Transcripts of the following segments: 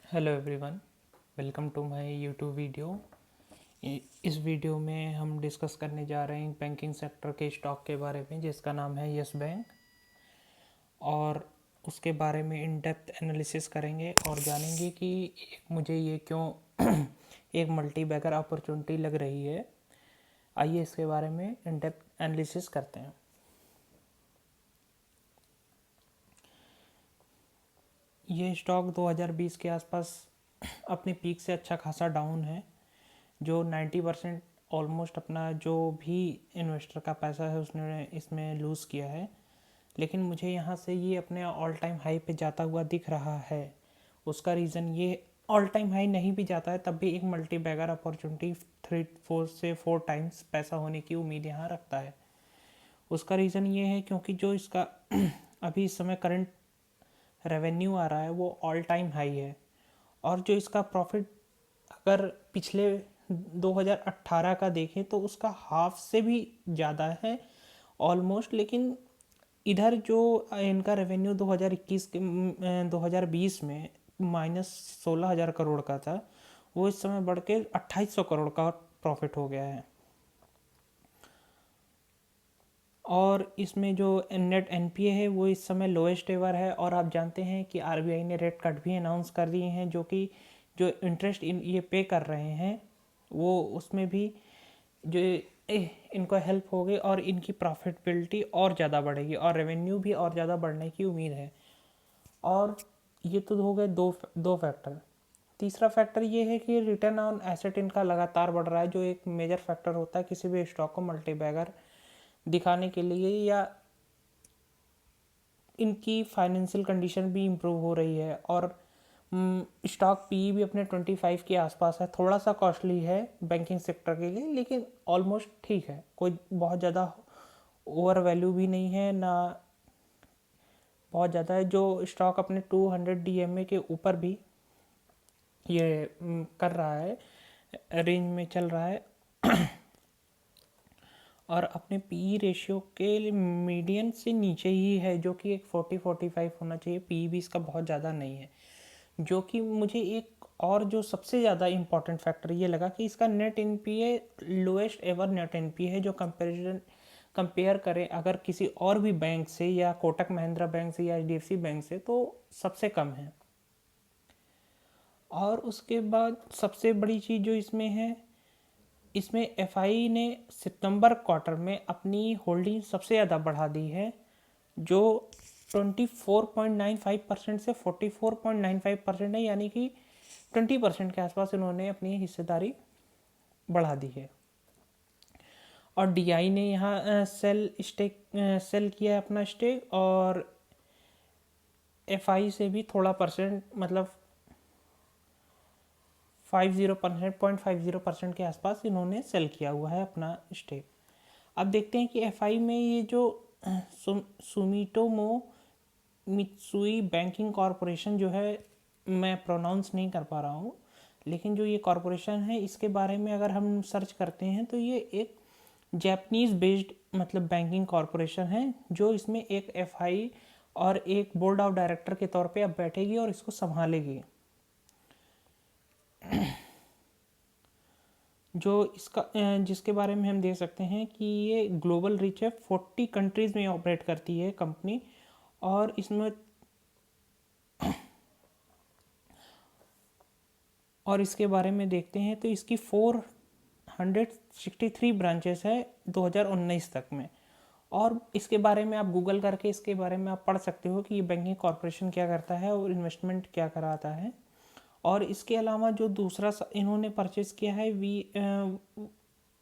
Hello everyone, welcome to my YouTube video. इस वीडियो में हम डिस्कस करने जा रहे हैं बैंकिंग सेक्टर के स्टॉक के बारे में जिसका नाम है यस बैंक, और उसके बारे में इन डेप्थ एनालिसिस करेंगे और जानेंगे कि मुझे ये क्यों एक मल्टी बैगर अपॉर्चुनिटी लग रही है। आइए इसके बारे में इन डेप्थ एनालिसिस करते हैं। ये स्टॉक 2020 के आसपास अपने पीक से अच्छा खासा डाउन है, जो 90% ऑलमोस्ट अपना जो भी इन्वेस्टर का पैसा है उसने इसमें लूज़ किया है। लेकिन मुझे यहाँ से ये अपने ऑल टाइम हाई पे जाता हुआ दिख रहा है। उसका रीज़न ये ऑल टाइम हाई नहीं भी जाता है तब भी एक मल्टी बैगर अपॉर्चुनिटी 3-4 पैसा होने की उम्मीद यहाँ रखता है। उसका रीज़न ये है क्योंकि जो इसका अभी इस समय करंट रेवेन्यू आ रहा है वो ऑल टाइम हाई है, और जो इसका प्रॉफिट अगर पिछले 2018 का देखें तो उसका हाफ से भी ज़्यादा है ऑलमोस्ट। लेकिन इधर जो इनका रेवेन्यू 2021 के 2020 में -16,000 करोड़ का था, वो इस समय बढ़ के 2,800 करोड़ का प्रॉफिट हो गया है। और इसमें जो नेट एनपीए है वो इस समय लोएस्ट एवर है। और आप जानते हैं कि आरबीआई ने रेट कट भी अनाउंस कर दिए हैं, जो कि जो इंटरेस्ट ये पे कर रहे हैं वो उसमें भी जो इनको हेल्प होगी और इनकी प्रॉफिटेबिलिटी और ज़्यादा बढ़ेगी और रेवेन्यू भी और ज़्यादा बढ़ने की उम्मीद है। और ये तो हो गए दो फैक्टर। तीसरा फैक्टर ये है कि रिटर्न ऑन एसेट इनका लगातार बढ़ रहा है, जो एक मेजर फैक्टर होता है किसी भी स्टॉक को मल्टी बैगर दिखाने के लिए। या इनकी फाइनेंशियल कंडीशन भी इम्प्रूव हो रही है, और स्टॉक पी भी अपने 25 के आसपास है। थोड़ा सा कॉस्टली है बैंकिंग सेक्टर के लिए, लेकिन ऑलमोस्ट ठीक है, कोई बहुत ज़्यादा ओवर वैल्यू भी नहीं है ना बहुत ज़्यादा है। जो स्टॉक अपने 200 डीएमए के ऊपर भी ये कर रहा है, रेंज में चल रहा है, और अपने पी रेशियो के मीडियन से नीचे ही है, जो कि एक 40-45 होना चाहिए। पी भी इसका बहुत ज़्यादा नहीं है। जो कि मुझे एक और जो सबसे ज़्यादा इम्पॉर्टेंट फैक्टर ये लगा कि इसका net NPA lowest ever net NPA है, जो कंपेयर करें अगर किसी और भी बैंक से या कोटक महिंद्रा बैंक से या एचडीएफसी बैंक से, तो सबसे कम है। और उसके बाद सबसे बड़ी चीज़ जो इसमें है, इसमें एफआई ने सितंबर क्वार्टर में अपनी होल्डिंग सबसे ज़्यादा बढ़ा दी है, जो 24.95% से 44.95% है, यानी कि 20% के आसपास इन्होंने अपनी हिस्सेदारी बढ़ा दी है। और डीआई ने यहाँ सेल किया है अपना स्टेक, और एफआई से भी थोड़ा परसेंट, मतलब 50% के आसपास इन्होंने सेल किया हुआ है अपना स्टेक। अब देखते हैं कि एफआई में ये जो सुमिटोमो मित्सुई बैंकिंग कॉरपोरेशन जो है, मैं प्रोनाउंस नहीं कर पा रहा हूँ, लेकिन जो ये कॉरपोरेशन है इसके बारे में अगर हम सर्च करते हैं तो ये एक जैपनीज़ बेस्ड मतलब बैंकिंग कॉरपोरेशन है, जो इसमें एक एफआई और एक बोर्ड ऑफ डायरेक्टर के तौर पे अब बैठेगी और इसको संभालेगी। जो इसका जिसके बारे में हम देख सकते हैं कि ये ग्लोबल रीच है, 40 कंट्रीज़ में ऑपरेट करती है कंपनी। और इसमें और इसके बारे में देखते हैं तो इसकी 463 ब्रांचेस है 2019 तक में। और इसके बारे में आप गूगल करके इसके बारे में आप पढ़ सकते हो कि ये बैंकिंग कॉरपोरेशन क्या करता है और इन्वेस्टमेंट क्या कराता है। और इसके अलावा जो दूसरा इन्होंने परचेज किया है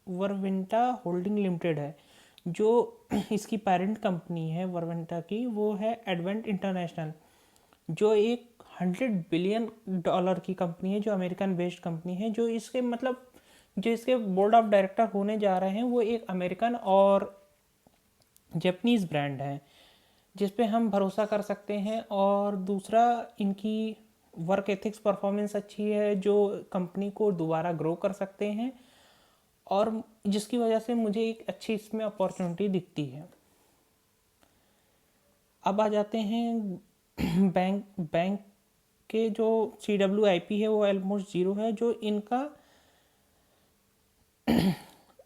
वर्वेंटा होल्डिंग लिमिटेड है, जो इसकी पेरेंट कंपनी है वर्वेंटा की, वो है एडवेंट इंटरनेशनल, जो एक $100 बिलियन की कंपनी है, जो अमेरिकन बेस्ड कंपनी है। जो इसके मतलब जो इसके बोर्ड ऑफ डायरेक्टर होने जा रहे हैं वो एक अमेरिकन और जापानीज़ ब्रांड है, जिस पे हम भरोसा कर सकते हैं। और दूसरा, इनकी वर्क एथिक्स परफॉर्मेंस अच्छी है, जो कंपनी को दोबारा ग्रो कर सकते हैं, और जिसकी वजह से मुझे एक अच्छी इसमें अपॉर्चुनिटी दिखती है। अब आ जाते हैं बैंक बैंक के जो CWIP है वो ऑलमोस्ट ज़ीरो है।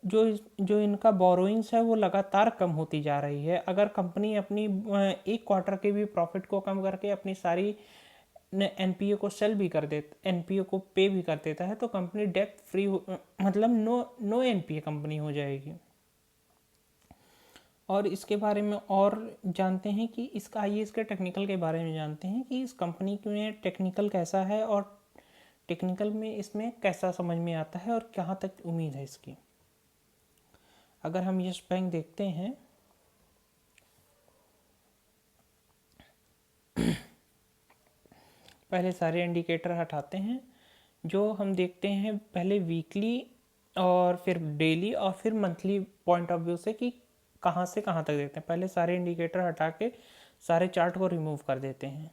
जो जो इनका बोरोइंग्स है वो लगातार कम होती जा रही है। अगर कंपनी अपनी एक क्वार्टर के भी प्रॉफिट को कम करके अपनी सारी एनपीए को सेल भी कर देता, एनपीए को पे भी कर देता है, तो कंपनी डेब्ट फ्री, मतलब नो एनपीए कंपनी हो जाएगी। और इसके बारे में और जानते हैं कि इसका, आइए इसके टेक्निकल के बारे में जानते हैं कि इस कंपनी में टेक्निकल कैसा है और टेक्निकल में इसमें कैसा समझ में आता है और कहाँ तक उम्मीद है इसकी। अगर हम यस बैंक देखते हैं, पहले सारे इंडिकेटर हटाते हैं। जो हम देखते हैं पहले वीकली और फिर डेली और फिर मंथली पॉइंट ऑफ व्यू से कि कहाँ से कहाँ तक देखते हैं। पहले सारे इंडिकेटर हटा के सारे चार्ट को रिमूव कर देते हैं।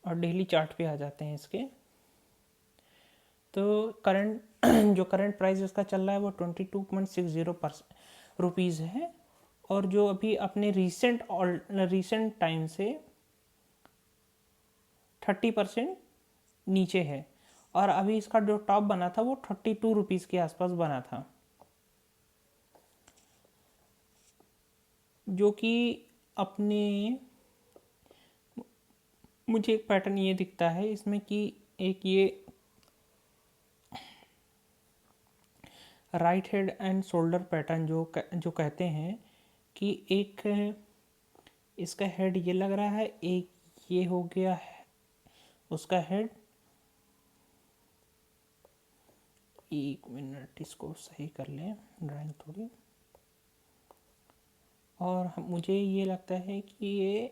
और डेली चार्ट पे आ जाते हैं इसके। तो जो करंट प्राइस इसका चल रहा है वो 22.60 रुपीज़ है। और जो अभी अपने रीसेंट टाइम से 30% नीचे है। और अभी इसका जो टॉप बना था वो 32 रुपीज़ के आसपास बना था, जो कि अपने, मुझे एक पैटर्न ये दिखता है इसमें कि एक ये write head and shoulder pattern जो कहते हैं कि एक इसका हेड ये लग रहा है, एक ये हो गया है उसका हेड। एक मिनट इसको सही कर लें ड्राइंग थोड़ी। और मुझे ये लगता है कि ये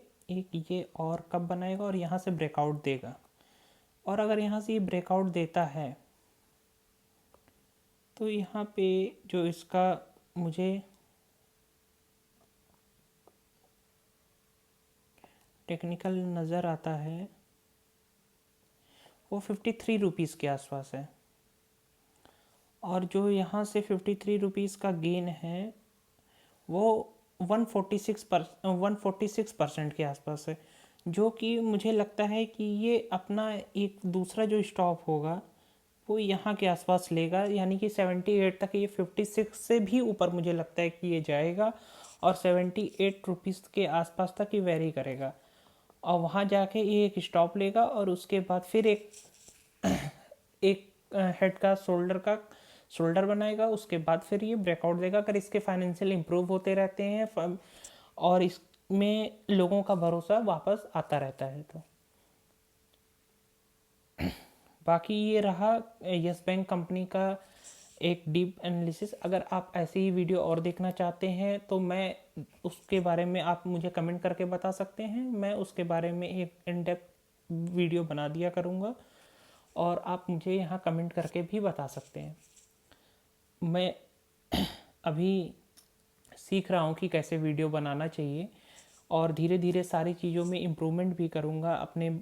और कब बनाएगा और यहाँ से ब्रेकआउट देगा। और अगर यहाँ से ये ब्रेकआउट देता है तो यहाँ पे जो इसका मुझे टेक्निकल नज़र आता है वो 53 रुपीज़ के आसपास है। और जो यहाँ से 53 रुपीज़ का गेन है वो 146% के आसपास है, जो कि मुझे लगता है कि ये अपना एक दूसरा जो स्टॉप होगा वो यहाँ के आसपास लेगा, यानी कि 78 तक। ये 56 से भी ऊपर मुझे लगता है कि ये जाएगा और 78 रुपीज़ के आसपास तक ये वेरी करेगा और वहाँ जाके ये एक स्टॉप लेगा और उसके बाद फिर एक हेड का शोल्डर बनाएगा। उसके बाद फिर ये ब्रेकआउट देगा। अगर इसके फाइनेंशियल इंप्रूव होते रहते हैं और इसमें लोगों का भरोसा वापस आता रहता है तो बाकी ये रहा यस बैंक कंपनी का एक डीप एनालिसिस। अगर आप ऐसे ही वीडियो और देखना चाहते हैं तो मैं उसके बारे में, आप मुझे कमेंट करके बता सकते हैं, मैं उसके बारे में एक इन डेप्थ वीडियो बना दिया करूँगा और आप मुझे यहाँ कमेंट करके भी बता सकते हैं। मैं अभी सीख रहा हूँ कि कैसे वीडियो बनाना चाहिए और धीरे धीरे सारी चीज़ों में इम्प्रूवमेंट भी करूँगा अपने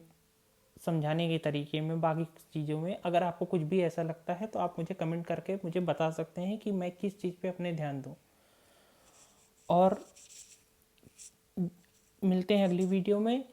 समझाने के तरीके में, बाकी चीज़ों में। अगर आपको कुछ भी ऐसा लगता है तो आप मुझे कमेंट करके मुझे बता सकते हैं कि मैं किस चीज़ पे अपने ध्यान दूँ। और मिलते हैं अगली वीडियो में।